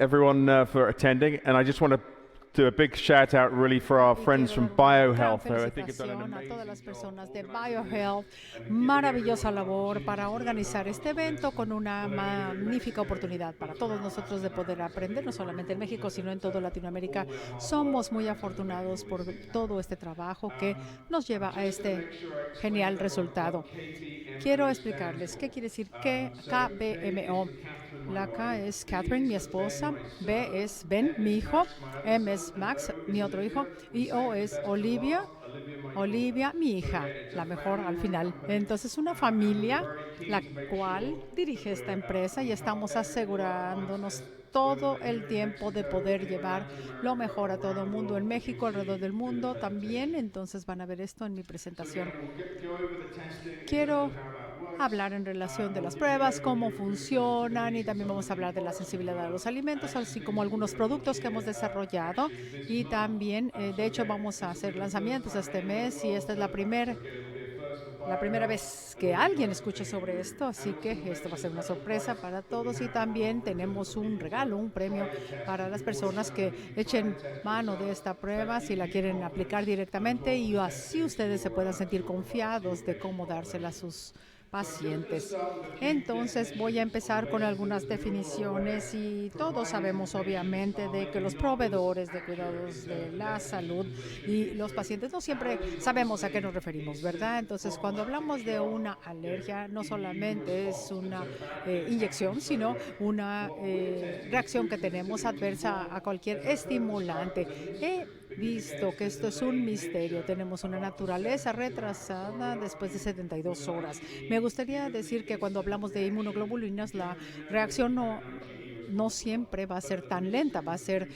everyone for attending, and I just want to do a big shout out really for our Y friends quiero from dar una gran BioHealth, who I think have done an felicitación a todas amazing las job personas de organizing BioHealth. this and giving Maravillosa everyone an labor para opportunity to organizar learn este about all evento this, con una whether here in magnífica Mexico, oportunidad para but todos throughout nosotros Latin de poder America. So aprender, no thank you solamente en all México, sino en todo for Latinoamérica. all the hard work Somos muy that goes into making afortunados all por this thing todo happen. este trabajo que nos I'm lleva a just going to este make sure I explain genial to everyone resultado. what Quiero KBMO stands explicarles for. qué quiere decir KBMO. K is for Catherine, my La K wife. es B Catherine, is mi for Ben, esposa. my son. B es Ben, M mi is hijo. Max, my other M son. es And Max, O is mi otro hijo. Olivia. We Y O save the es best for Olivia. last. Olivia, my daughter. Olivia, mi So hija, again, it's a la mejor al family-run final. company. Entonces, una And we're familia very keen la to make cual sure that dirige esta empresa y we help estamos all our asegurándonos clients, whether todo they're el here in tiempo de Mexico, poder in llevar Latin lo America, mejor or a todo around el the mundo en world, as you'll México, alrededor see del through the mundo también. presentation. Entonces van a ver esto en mi So again, presentación. we'll go over the testing in terms Quiero of how that works. hablar en relación de We'll las give you an pruebas, cómo overview of different funcionan y sensitivities on también some of vamos the a new hablar de la products we've sensibilidad de los developed, and alimentos, actually así como things that we're algunos going to launch productos que here hemos desarrollado actually this y month. también, de So hecho, again, vamos a this will hacer be the first lanzamientos time este anyone in the mes y world's esta es la heard about primera it. So again, it'll be a first for la primera BioHealth vez and que all you alguien guys are escuche doing in sobre the esto, room. And así que also we'll esto va a mention ser a una special sorpresa prize para that we todos y have on también offer to tenemos un people to regalo, un premio try the test. para las We've always personas found that que if you try the echen test mano de yourself, esta that prueba si gives la you quieren aplicar confidence to directamente talk y to the test así into ustedes se puedan sentir to your confiados de patient cómo dársela a population. sus So I'm just going to pacientes. start with a few Entonces voy a definitions empezar con related to algunas this. We're all definiciones aware y todos providers and sabemos patients obviamente are de que maybe los not as proveedores de accurate in cuidados de terms of la salud definitions as should y be. los So pacientes no siempre allergies sabemos a qué nos obviously referimos, is ¿verdad? simply Entonces cuando prophylactic hablamos de drug, una alergia, no immune solamente es response. And una so apparently attacking inyección, sino straight away. una What we're testing is reacción food que tenemos sensitivity, which is adversa a more cualquier esoteric stuff. estimulante. There's a He mystery because again, visto it's que the esto es un delayed misterio. nature Tenemos of una up to naturaleza 72 hours. So I retrasada won't después de argue with 72 the horas. Me gustaría decir que cuando hablamos de inmunoglobulinas, la reacción no siempre va a ser tan lenta, va a ser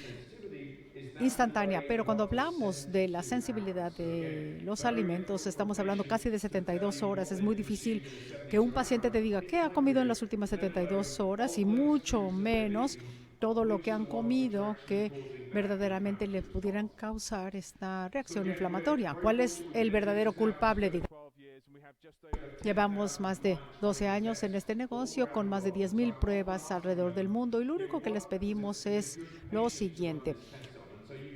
instantánea, pero cuando hablamos de la sensibilidad de los alimentos, estamos hablando casi de 72 horas. Es muy difícil que un paciente te diga qué ha comido en las últimas 72 horas y mucho menos todo lo que han comido que verdaderamente le pudieran causar esta reacción inflamatoria. ¿Cuál es el verdadero culpable? Llevamos más de 12 años en este negocio con más de 10,000 pruebas alrededor del mundo y lo único que les pedimos es lo siguiente: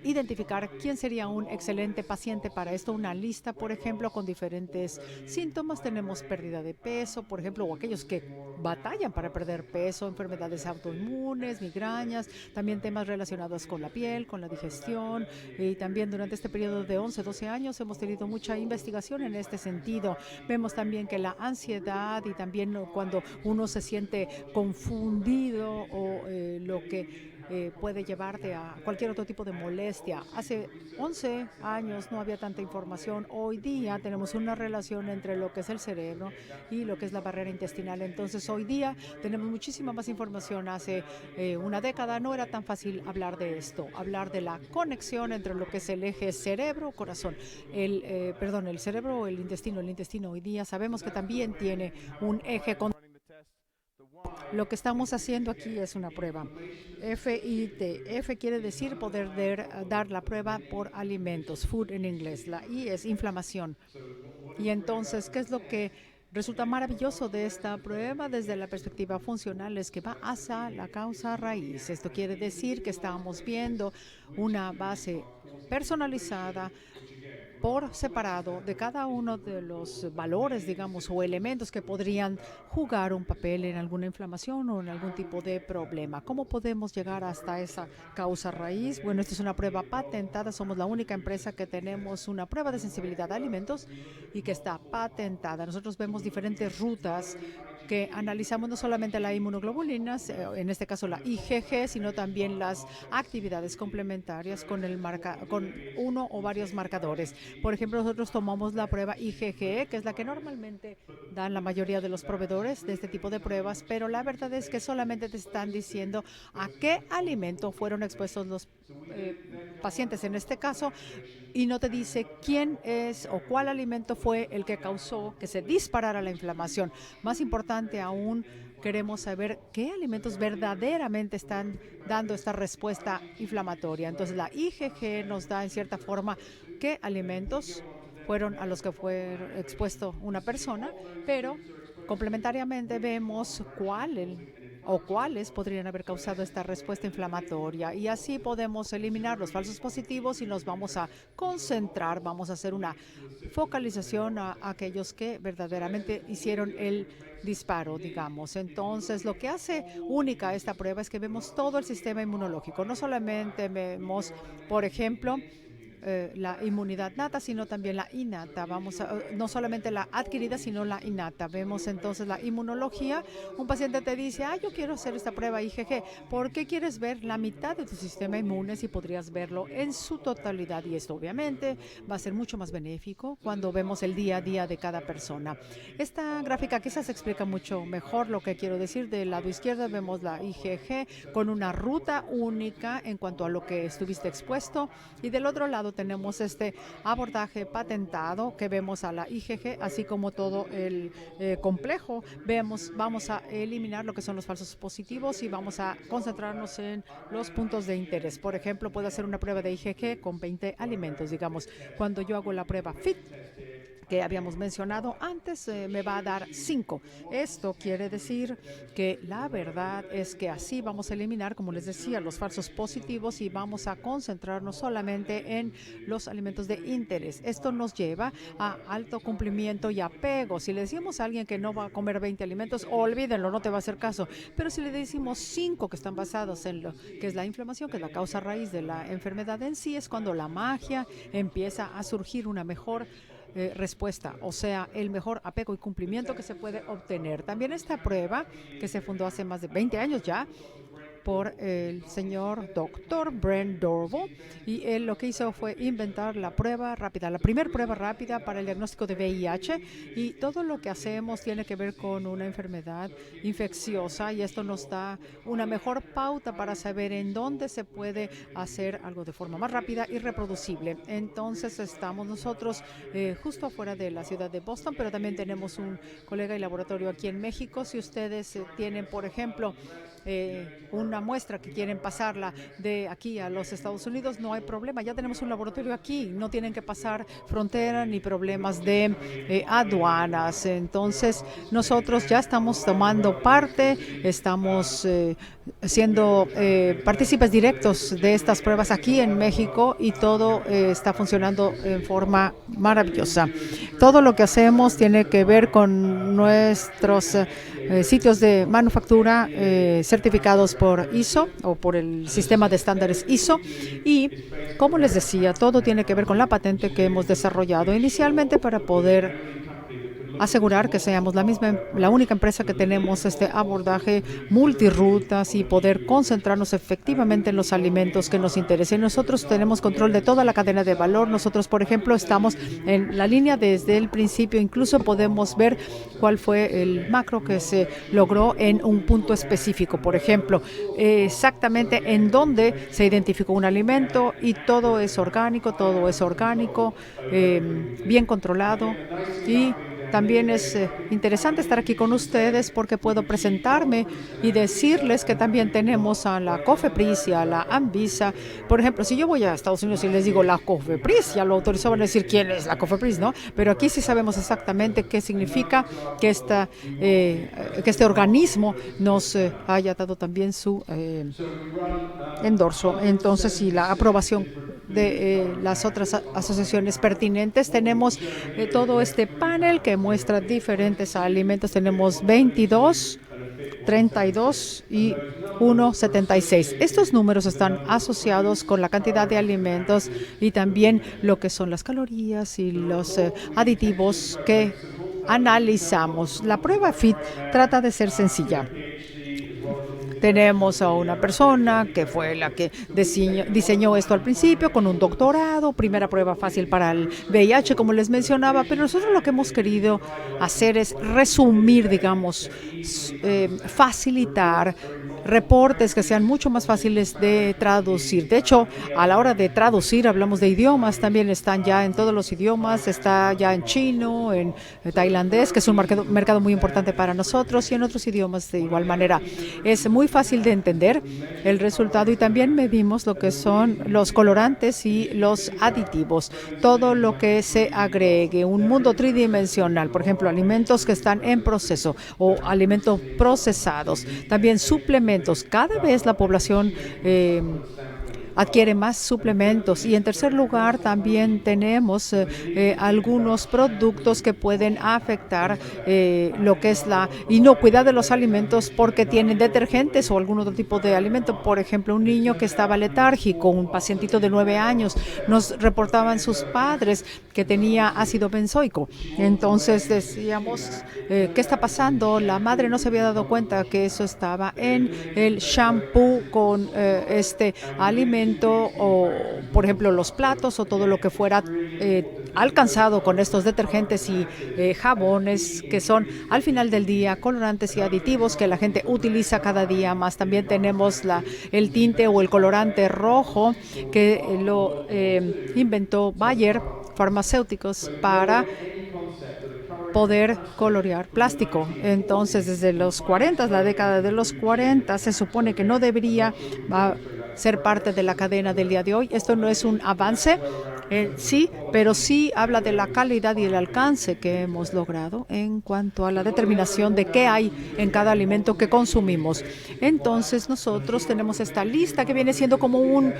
identificar quién sería un excelente paciente para esto. Una lista, por ejemplo, con diferentes síntomas. Tenemos pérdida de peso, por ejemplo, o aquellos que batallan para perder peso, enfermedades autoinmunes, migrañas, también temas relacionados con la piel, con la digestión. Y también durante este periodo de 11, 12 años hemos tenido mucha investigación en este sentido. Vemos también que la ansiedad y también cuando uno se siente confundido o lo que puede llevarte a cualquier otro tipo de molestia. Hace 11 años no había tanta información. Hoy día tenemos una relación entre lo que es el cerebro y lo que es la barrera intestinal. Entonces, hoy día tenemos muchísima más información. Hace una década no era tan fácil hablar de esto, hablar de la conexión entre lo que es el eje cerebro-corazón. El cerebro o el intestino. El intestino hoy día sabemos que también tiene un eje con. Lo que estamos haciendo aquí es una prueba. FIT. F quiere decir poder dar la prueba por alimentos, food en inglés. La I es inflamación. Y entonces, ¿qué es lo que resulta maravilloso de esta prueba desde la perspectiva funcional? Es que va hacia la causa raíz. Esto quiere decir que estamos viendo una base personalizada por separado de cada uno de los valores, digamos, o elementos que podrían jugar un papel en alguna inflamación o en algún tipo de problema. ¿Cómo podemos llegar hasta esa causa raíz? Bueno, esta es una prueba patentada. Somos la única empresa que tenemos una prueba de sensibilidad a alimentos y que está patentada. Nosotros vemos diferentes rutas que analizamos, no solamente la inmunoglobulina, en este caso la IgG, sino también las actividades complementarias con uno o varios marcadores. Por ejemplo, nosotros tomamos la prueba IgG, que es la que normalmente dan la mayoría de los proveedores de este tipo de pruebas, pero la verdad es que solamente te están diciendo a qué alimento fueron expuestos los pacientes en este caso, y no te dice quién es o cuál alimento fue el que causó que se disparara la inflamación. Más importante aún, queremos saber qué alimentos verdaderamente están dando esta respuesta inflamatoria. Entonces, la IgG nos da en cierta forma qué alimentos fueron a los que fue expuesto una persona, pero complementariamente vemos o cuáles podrían haber causado esta respuesta inflamatoria. Y así podemos eliminar los falsos positivos y nos vamos a concentrar, vamos a hacer una focalización a aquellos que verdaderamente hicieron el disparo, digamos. Entonces, lo que hace única esta prueba es que vemos todo el sistema inmunológico. No solamente vemos, por ejemplo, la inmunidad nata, sino también la innata. No solamente la adquirida, sino la innata. Vemos entonces la inmunología. Un paciente te dice, yo quiero hacer esta prueba IgG. ¿Por qué quieres ver la mitad de tu sistema inmune si podrías verlo en su totalidad? Y esto obviamente va a ser mucho más benéfico cuando vemos el día a día de cada persona. Esta gráfica quizás explica mucho mejor lo que quiero decir. Del lado izquierdo vemos la IgG con una ruta única en cuanto a lo que estuviste expuesto, y del otro lado tenemos este abordaje patentado que vemos a la IgG, así como todo el complejo. Vamos a eliminar lo que son los falsos positivos y vamos a concentrarnos en los puntos de interés. Por ejemplo, puedo hacer una prueba de IgG con 20 alimentos. Digamos, cuando yo hago la prueba FIT, que habíamos mencionado antes, me va a dar 5. Esto quiere decir que la verdad es que así vamos a eliminar, como les decía, los falsos positivos y vamos a concentrarnos solamente en los alimentos de interés. Esto nos lleva a alto cumplimiento y apego. Si le decimos a alguien que no va a comer 20 alimentos, olvídenlo, no te va a hacer caso. Pero si le decimos 5 que están basados en lo que es la inflamación, que es la causa raíz de la enfermedad en sí, es cuando la magia empieza a surgir, una mejor respuesta, o sea, el mejor apego y cumplimiento que se puede obtener. También esta prueba, que se fundó hace más de 20 años ya, por el señor doctor Brent Dorval, y él lo que hizo fue inventar la prueba rápida, la primera prueba rápida para el diagnóstico de VIH, y todo lo que hacemos tiene que ver con una enfermedad infecciosa, y esto nos da una mejor pauta para saber en dónde se puede hacer algo de forma más rápida y reproducible. Entonces estamos nosotros justo afuera de la ciudad de Boston, pero también tenemos un colega y laboratorio aquí en México. Si ustedes tienen, por ejemplo, una muestra que quieren pasarla de aquí a los Estados Unidos, no hay problema, ya tenemos un laboratorio aquí, no tienen que pasar frontera ni problemas de aduanas. Entonces nosotros ya estamos tomando parte, estamos siendo partícipes directos de estas pruebas aquí en México, y todo está funcionando en forma maravillosa. Todo lo que hacemos tiene que ver con nuestros sitios de manufactura certificados por ISO o por el sistema de estándares ISO, y como les decía, todo tiene que ver con la patente que hemos desarrollado inicialmente para poder asegurar que seamos la única empresa que tenemos este abordaje multirrutas y poder concentrarnos efectivamente en los alimentos que nos interesen. Nosotros tenemos control de toda la cadena de valor. Nosotros, por ejemplo, estamos en la línea desde el principio. Incluso podemos ver cuál fue el macro que se logró en un punto específico. Por ejemplo, exactamente en dónde se identificó un alimento, y todo es orgánico, bien controlado. Y también es interesante estar aquí con ustedes porque puedo presentarme y decirles que también tenemos a la COFEPRIS y a la ANVISA. Por ejemplo, si yo voy a Estados Unidos y les digo la COFEPRIS, ya lo autorizó, van a decir quién es la COFEPRIS, ¿no? Pero aquí sí sabemos exactamente qué significa que este organismo nos haya dado también su endorso. Entonces, y la aprobación de las otras asociaciones pertinentes. Tenemos todo este panel que muestra diferentes alimentos. Tenemos 22, 32 y 1,76. Estos números están asociados con la cantidad de alimentos y también lo que son las calorías y los aditivos que analizamos. La prueba FIT trata de ser sencilla. Tenemos a una persona que fue la que diseñó esto al principio, con un doctorado, primera prueba fácil para el VIH, como les mencionaba, pero nosotros lo que hemos querido hacer es resumir, digamos, facilitar reportes que sean mucho más fáciles de traducir. De hecho, a la hora de traducir hablamos de idiomas, también están ya en todos los idiomas, está ya en chino, en tailandés, que es un mercado muy importante para nosotros, y en otros idiomas de igual manera. Es muy fácil de entender el resultado, y también medimos lo que son los colorantes y los aditivos, todo lo que se agregue, un mundo tridimensional, por ejemplo, alimentos que están en proceso o alimentos procesados, también suplementos. Cada vez la población adquiere más suplementos, y en tercer lugar también tenemos algunos productos que pueden afectar lo que es la inocuidad de los alimentos porque tienen detergentes o algún otro tipo de alimento. Por ejemplo, un niño que estaba letárgico, un pacientito de 9 años, nos reportaban sus padres que tenía ácido benzoico. Entonces decíamos, ¿qué está pasando? La madre no se había dado cuenta que eso estaba en el shampoo con este alimento, o por ejemplo los platos o todo lo que fuera alcanzado con estos detergentes y jabones, que son al final del día colorantes y aditivos que la gente utiliza cada día más. También tenemos el tinte o el colorante rojo que lo inventó Bayer Farmacéuticos para poder colorear plástico. Entonces, desde los 40, la década de los 40, se supone que no debería ser parte de la cadena del día de hoy. Esto no es un avance, sí, pero sí habla de la calidad y el alcance que hemos logrado en cuanto a la determinación de qué hay en cada alimento que consumimos. Entonces, nosotros tenemos esta lista que viene siendo como un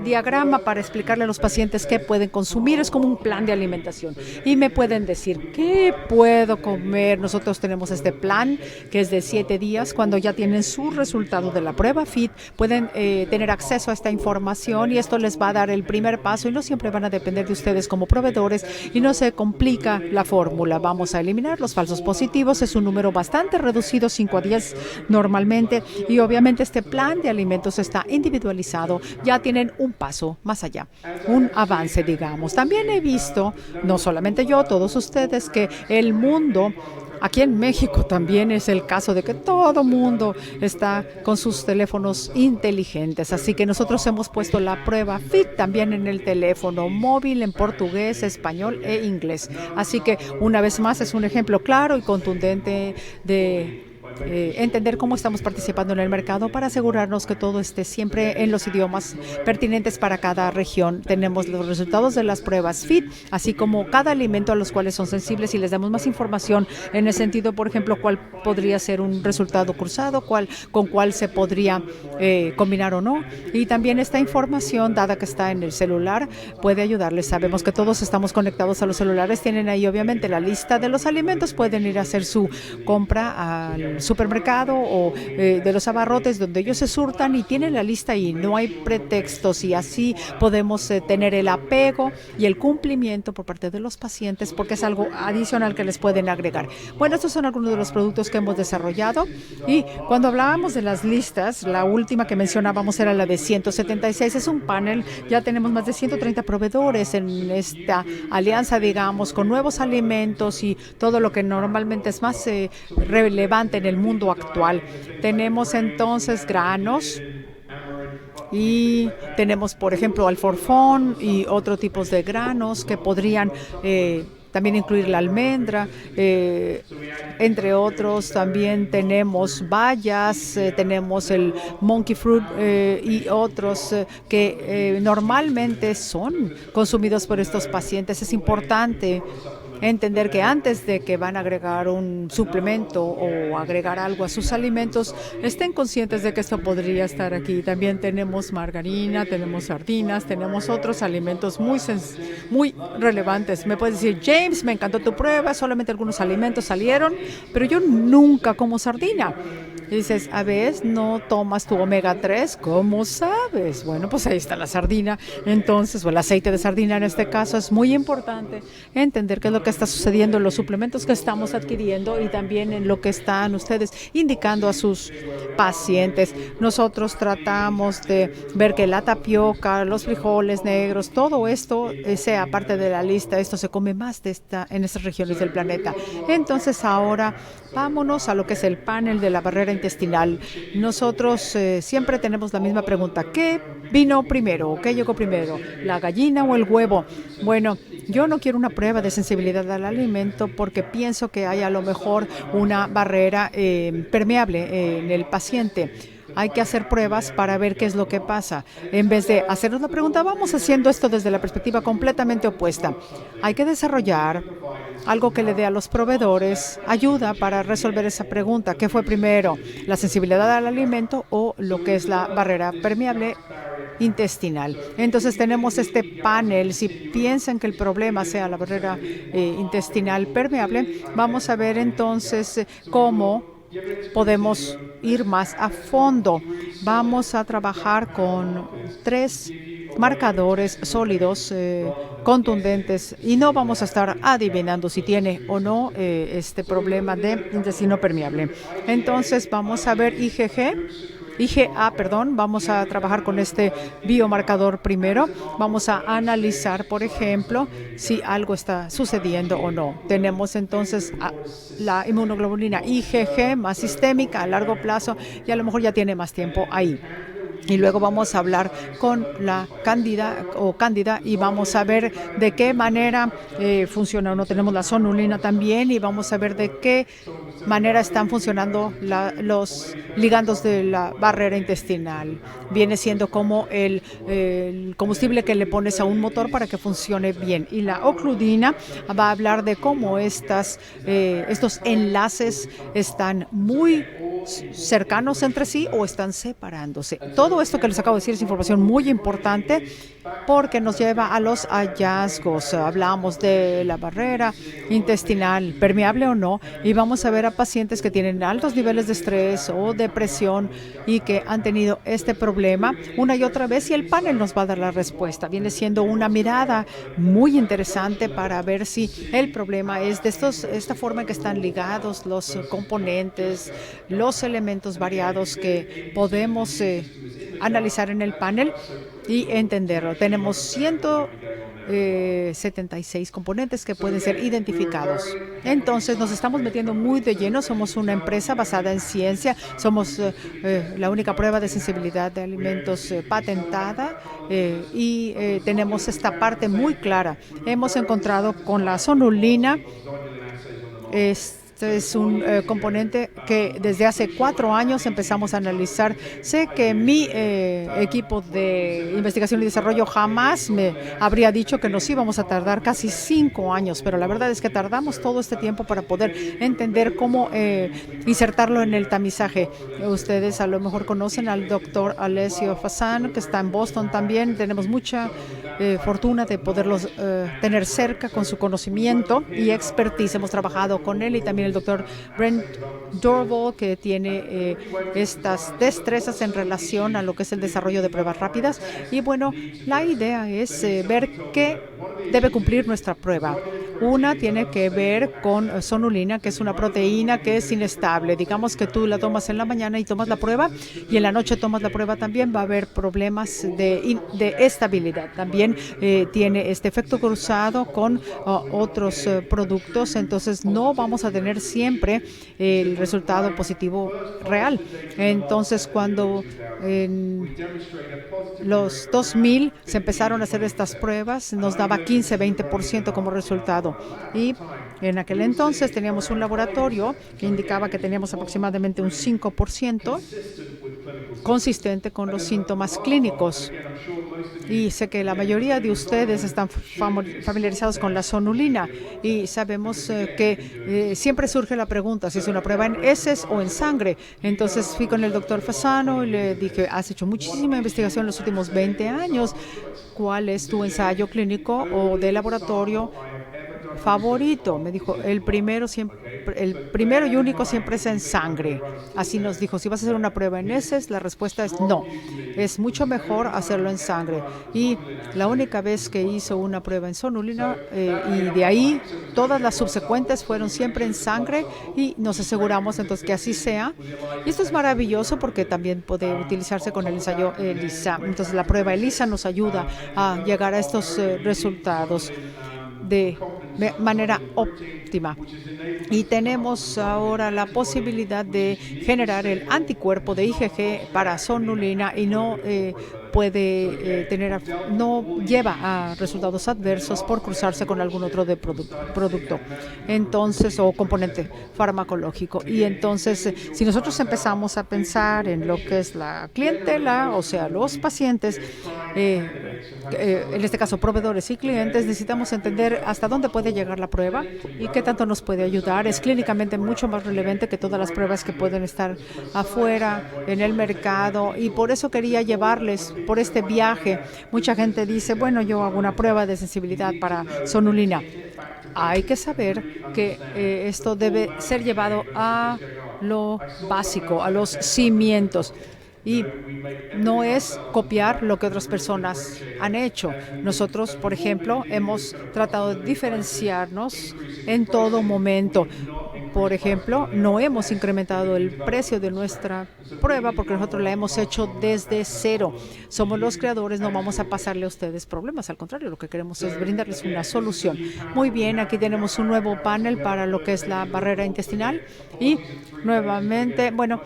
diagrama para explicarle a los pacientes qué pueden consumir. Es como un plan de alimentación. Y me pueden decir, ¿qué puedo comer? Nosotros tenemos este plan que es de 7 días. Cuando ya tienen su resultado de la prueba FIT, pueden tener acceso a esta información, y esto les va a dar el primer paso, y no siempre van a depender de ustedes como proveedores, y no se complica la fórmula. Vamos a eliminar los falsos positivos. Es un número bastante reducido, 5 a 10 normalmente, y obviamente este plan de alimentos está individualizado. Ya tienen un paso más allá, un avance, digamos. También he visto, no solamente yo, todos ustedes, que el mundo, aquí en México también es el caso de que todo mundo está con sus teléfonos inteligentes. Así que nosotros hemos puesto la prueba FIT también en el teléfono móvil en portugués, español e inglés. Así que una vez más es un ejemplo claro y contundente de entender cómo estamos participando en el mercado para asegurarnos que todo esté siempre en los idiomas pertinentes para cada región. Tenemos los resultados de las pruebas FIT, así como cada alimento a los cuales son sensibles, y les damos más información en el sentido, por ejemplo, cuál podría ser un resultado cruzado, con cuál se podría combinar o no. Y también esta información, dada que está en el celular, puede ayudarles. Sabemos que todos estamos conectados a los celulares. Tienen ahí obviamente la lista de los alimentos. Pueden ir a hacer su compra al supermercado o de los abarrotes donde ellos se surtan, y tienen la lista y no hay pretextos, y así podemos tener el apego y el cumplimiento por parte de los pacientes, porque es algo adicional que les pueden agregar. Bueno, estos son algunos de los productos que hemos desarrollado, y cuando hablábamos de las listas, la última que mencionábamos era la de 176. Es un panel, ya tenemos más de 130 proveedores en esta alianza, digamos, con nuevos alimentos y todo lo que normalmente es más relevante en el mundo actual. Tenemos entonces granos, y tenemos, por ejemplo, alforfón y otros tipos de granos que podrían también incluir la almendra, entre otros. También tenemos bayas, tenemos el monkey fruit y otros que normalmente son consumidos por estos pacientes. Es importante entender que antes de que van a agregar un suplemento o agregar algo a sus alimentos, estén conscientes de que esto podría estar aquí. También tenemos margarina, tenemos sardinas, tenemos otros alimentos muy relevantes. Me puedes decir, James, me encantó tu prueba, solamente algunos alimentos salieron, pero yo nunca como sardina. Y dices, a veces no tomas tu omega 3, ¿cómo sabes? Bueno, pues ahí está la sardina, entonces, o el aceite de sardina en este caso. Es muy importante entender qué es lo que está sucediendo en los suplementos que estamos adquiriendo, y también en lo que están ustedes indicando a sus pacientes. Nosotros tratamos de ver que la tapioca, los frijoles negros, todo esto sea parte de la lista. Esto se come más en estas regiones del planeta. Entonces ahora vámonos a lo que es el panel de la barrera intestinal. Nosotros siempre tenemos la misma pregunta: ¿qué vino primero? ¿Qué llegó primero? ¿La gallina o el huevo? Bueno, yo no quiero una prueba de sensibilidad al alimento porque pienso que hay a lo mejor una barrera permeable en el paciente. Hay que hacer pruebas para ver qué es lo que pasa. En vez de hacernos la pregunta, vamos haciendo esto desde la perspectiva completamente opuesta. Hay que desarrollar algo que le dé a los proveedores ayuda para resolver esa pregunta. ¿Qué fue primero? ¿La sensibilidad al alimento o lo que es la barrera permeable intestinal? Entonces tenemos este panel. Si piensan que el problema sea la barrera intestinal permeable, vamos a ver entonces cómo podemos ir más a fondo. Vamos a trabajar con 3 marcadores sólidos, contundentes, y no vamos a estar adivinando si tiene o no este problema de intestino permeable. Entonces vamos a ver IgA, vamos a trabajar con este biomarcador primero. Vamos a analizar, por ejemplo, si algo está sucediendo o no. Tenemos entonces la inmunoglobulina IgG más sistémica a largo plazo y a lo mejor ya tiene más tiempo ahí. Y luego vamos a hablar con la cándida y vamos a ver de qué manera funciona o no. Tenemos la sonulina también y vamos a ver de qué manera están funcionando los ligandos de la barrera intestinal. Viene siendo como el combustible que le pones a un motor para que funcione bien. Y la ocludina va a hablar de cómo estos enlaces están muy cercanos entre sí o están separándose. Todo esto que les acabo de decir es información muy importante porque nos lleva a los hallazgos. Hablamos de la barrera intestinal, permeable o no, y vamos a ver a pacientes que tienen altos niveles de estrés o depresión y que han tenido este problema una y otra vez, y el panel nos va a dar la respuesta. Viene siendo una mirada muy interesante para ver si el problema es de esta forma en que están ligados los componentes, los elementos variados que podemos analizar en el panel y entenderlo. Tenemos 176 componentes que pueden ser identificados. Entonces nos estamos metiendo muy de lleno. Somos una empresa basada en ciencia. Somos la única prueba de sensibilidad de alimentos patentada y tenemos esta parte muy clara. Hemos encontrado con la sonulina. Este es un componente que desde hace 4 años empezamos a analizar. Sé que mi equipo de investigación y desarrollo jamás me habría dicho que nos íbamos a tardar casi 5 años, pero la verdad es que tardamos todo este tiempo para poder entender cómo insertarlo en el tamizaje. Ustedes a lo mejor conocen al doctor Alessio Fasano, que está en Boston también. Tenemos mucha fortuna de poderlos tener cerca con su conocimiento y expertise. Hemos trabajado con él y también el doctor Brent Dorval, que tiene estas destrezas en relación a lo que es el desarrollo de pruebas rápidas. Y bueno, la idea es ver qué debe cumplir nuestra prueba. Una tiene que ver con sonulina, que es una proteína que es inestable. Digamos que tú la tomas en la mañana y tomas la prueba, y en la noche tomas la prueba también, va a haber problemas de estabilidad. También tiene este efecto cruzado con otros productos, entonces no vamos a tener siempre el resultado positivo real. Entonces, cuando en los 2000 se empezaron a hacer estas pruebas, nos daba 15-20% como resultado. Y en aquel entonces teníamos un laboratorio que indicaba que teníamos aproximadamente un 5% consistente con los síntomas clínicos. Y sé que la mayoría de ustedes están familiarizados con la sonulina y sabemos que siempre surge la pregunta si es una prueba en heces o en sangre. Entonces fui con el doctor Fasano y le dije: has hecho muchísima investigación en los últimos 20 años. ¿Cuál es tu ensayo clínico o de laboratorio favorito? Me dijo: el primero y único siempre es en sangre. Así nos dijo: si vas a hacer una prueba en heces, la respuesta es no. Es mucho mejor hacerlo en sangre. Y la única vez que hizo una prueba en sonulina, y de ahí todas las subsecuentes fueron siempre en sangre, y nos aseguramos entonces que así sea. Y esto es maravilloso porque también puede utilizarse con el ensayo ELISA. Entonces la prueba ELISA nos ayuda a llegar a estos resultados. de manera óptima. Y tenemos ahora la posibilidad de generar el anticuerpo de IgG para sonulina y no no lleva a resultados adversos por cruzarse con algún otro producto, entonces, o componente farmacológico. Y entonces, si nosotros empezamos a pensar en lo que es la clientela, o sea, los pacientes, en este caso proveedores y clientes, necesitamos entender hasta dónde puede llegar la prueba y qué tanto nos puede ayudar. Es clínicamente mucho más relevante que todas las pruebas que pueden estar afuera en el mercado, y por eso quería llevarles por este viaje. Mucha gente dice, bueno, yo hago una prueba de sensibilidad para sonulina. Hay que saber que esto debe ser llevado a lo básico, a los cimientos. Y no es copiar lo que otras personas han hecho. Nosotros, por ejemplo, hemos tratado de diferenciarnos en todo momento. Por ejemplo, no hemos incrementado el precio de nuestra prueba porque nosotros la hemos hecho desde cero. Somos los creadores, no vamos a pasarle a ustedes problemas. Al contrario, lo que queremos es brindarles una solución. Muy bien, aquí tenemos un nuevo panel para lo que es la barrera intestinal. Y nuevamente, bueno,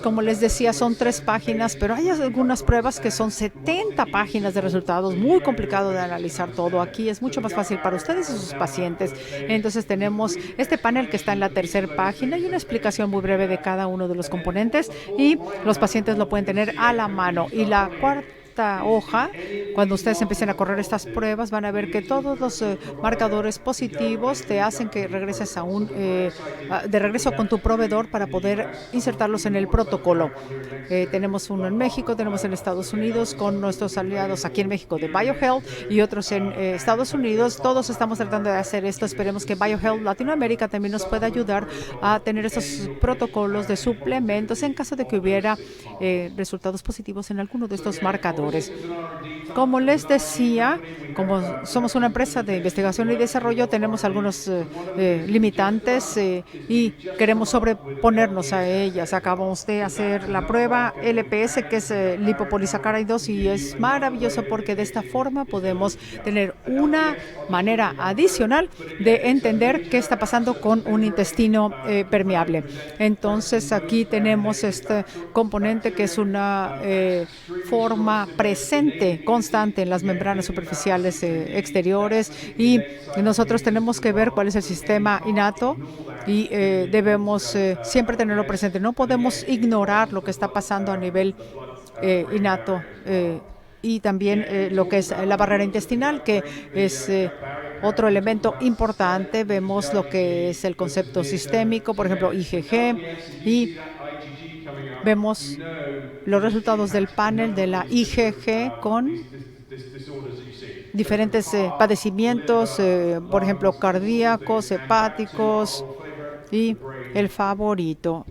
como les decía, son 3 páginas, pero hay algunas pruebas que son 70 páginas de resultados. Muy complicado de analizar todo. Aquí es mucho más fácil para ustedes y sus pacientes. Entonces tenemos este panel que está en la tercera página y una explicación muy breve de cada uno de los componentes, y los pacientes lo pueden tener a la mano. Y la cuarta hoja, cuando ustedes empiecen a correr estas pruebas, van a ver que todos los marcadores positivos te hacen que regreses de regreso con tu proveedor para poder insertarlos en el protocolo. Tenemos uno en México, tenemos en Estados Unidos con nuestros aliados aquí en México de BioHealth y otros en Estados Unidos. Todos estamos tratando de hacer esto. Esperemos que BioHealth Latinoamérica también nos pueda ayudar a tener estos protocolos de suplementos en caso de que hubiera resultados positivos en alguno de estos marcadores. Como les decía, como somos una empresa de investigación y desarrollo, tenemos algunos limitantes y queremos sobreponernos a ellas. Acabamos de hacer la prueba LPS, que es lipopolisacáridos, y es maravilloso porque de esta forma podemos tener una manera adicional de entender qué está pasando con un intestino permeable. Entonces, aquí tenemos este componente que es una forma presente, constante en las membranas superficiales exteriores, y nosotros tenemos que ver cuál es el sistema innato y debemos siempre tenerlo presente. No podemos ignorar lo que está pasando a nivel innato y también lo que es la barrera intestinal, que es otro elemento importante. Vemos lo que es el concepto sistémico, por ejemplo, IgG, y vemos los resultados del panel de la IgG con diferentes padecimientos, por ejemplo, cardíacos, hepáticos, y el favorito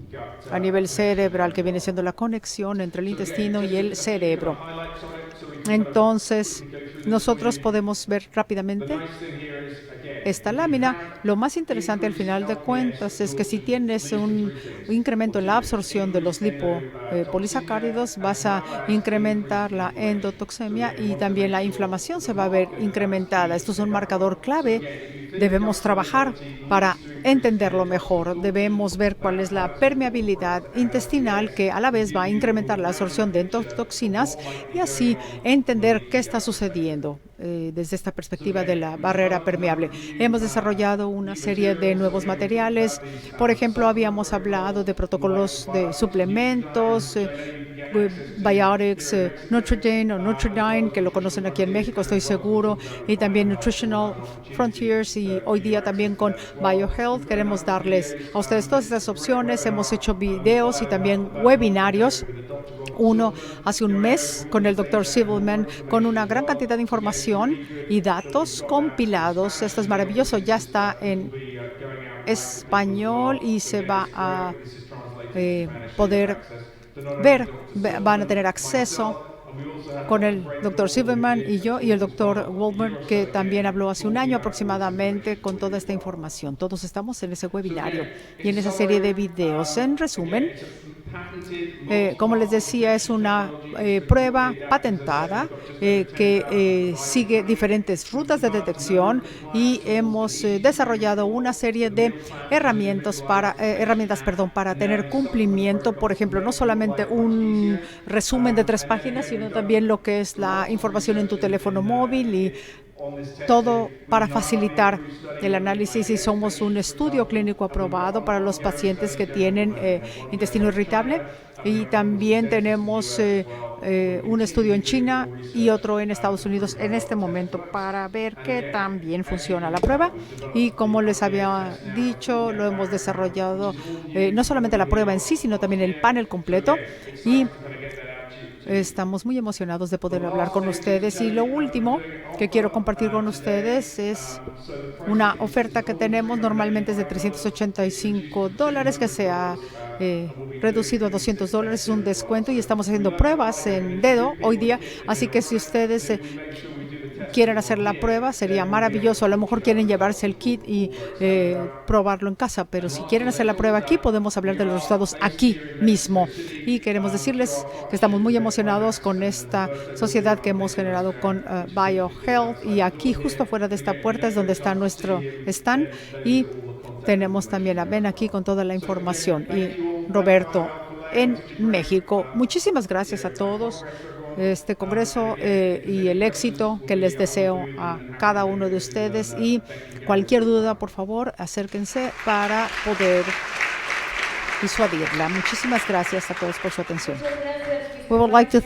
a nivel cerebral, que viene siendo la conexión entre el intestino y el cerebro. Entonces, nosotros podemos ver rápidamente esta lámina. Lo más interesante al final de cuentas es que si tienes un incremento en la absorción de los lipopolisacáridos, vas a incrementar la endotoxemia y también la inflamación se va a ver incrementada. Esto es un marcador clave. Debemos trabajar para entenderlo mejor. Debemos ver cuál es la permeabilidad intestinal, que a la vez va a incrementar la absorción de endotoxinas, y así entender qué está sucediendo desde esta perspectiva de la barrera permeable. Hemos desarrollado una serie de nuevos materiales. Por ejemplo, habíamos hablado de protocolos de suplementos, Biotics, Nutrigen o Nutridyne, que lo conocen aquí en México, estoy seguro, y también Nutritional Frontiers, y hoy día también con BioHealth. Queremos darles a ustedes todas estas opciones. Hemos hecho videos y también webinarios. Uno hace un mes con el Dr. Sibelman, con una gran cantidad de información y datos compilados. Esto es maravilloso. Ya está en español y se va a poder ver, van a tener acceso con el Dr. Silverman y yo y el Dr. Wolmer, que también habló hace un año aproximadamente con toda esta información. Todos estamos en ese webinario y en esa serie de videos. En resumen, Como les decía, es una prueba patentada que sigue diferentes rutas de detección y hemos desarrollado una serie de herramientas para tener cumplimiento. Por ejemplo, no solamente un resumen de 3 páginas, sino también lo que es la información en tu teléfono móvil y todo para facilitar el análisis. Y somos un estudio clínico aprobado para los pacientes que tienen intestino irritable. Y también tenemos un estudio en China y otro en Estados Unidos en este momento para ver qué tan bien funciona la prueba. Y como les había dicho, lo hemos desarrollado no solamente la prueba en sí, sino también el panel completo. Y estamos muy emocionados de poder hablar con ustedes. Y lo último que quiero compartir con ustedes es una oferta que tenemos. Normalmente es de $385, que se ha reducido a $200. Es un descuento y estamos haciendo pruebas en dedo hoy día. Así que si ustedes quieren hacer la prueba, sería maravilloso. A lo mejor quieren llevarse el kit y probarlo en casa, pero si quieren hacer la prueba aquí, podemos hablar de los resultados aquí mismo. Y queremos decirles que estamos muy emocionados con esta sociedad que hemos generado con BioHealth. Y aquí, justo fuera de esta puerta, es donde está nuestro stand. Y tenemos también a Ben aquí con toda la información. Y Roberto en México. Muchísimas gracias a todos. Este congreso y el éxito que les deseo a cada uno de ustedes, y cualquier duda, por favor, acérquense para poder disuadirla. Muchísimas gracias a todos por su atención. We would like to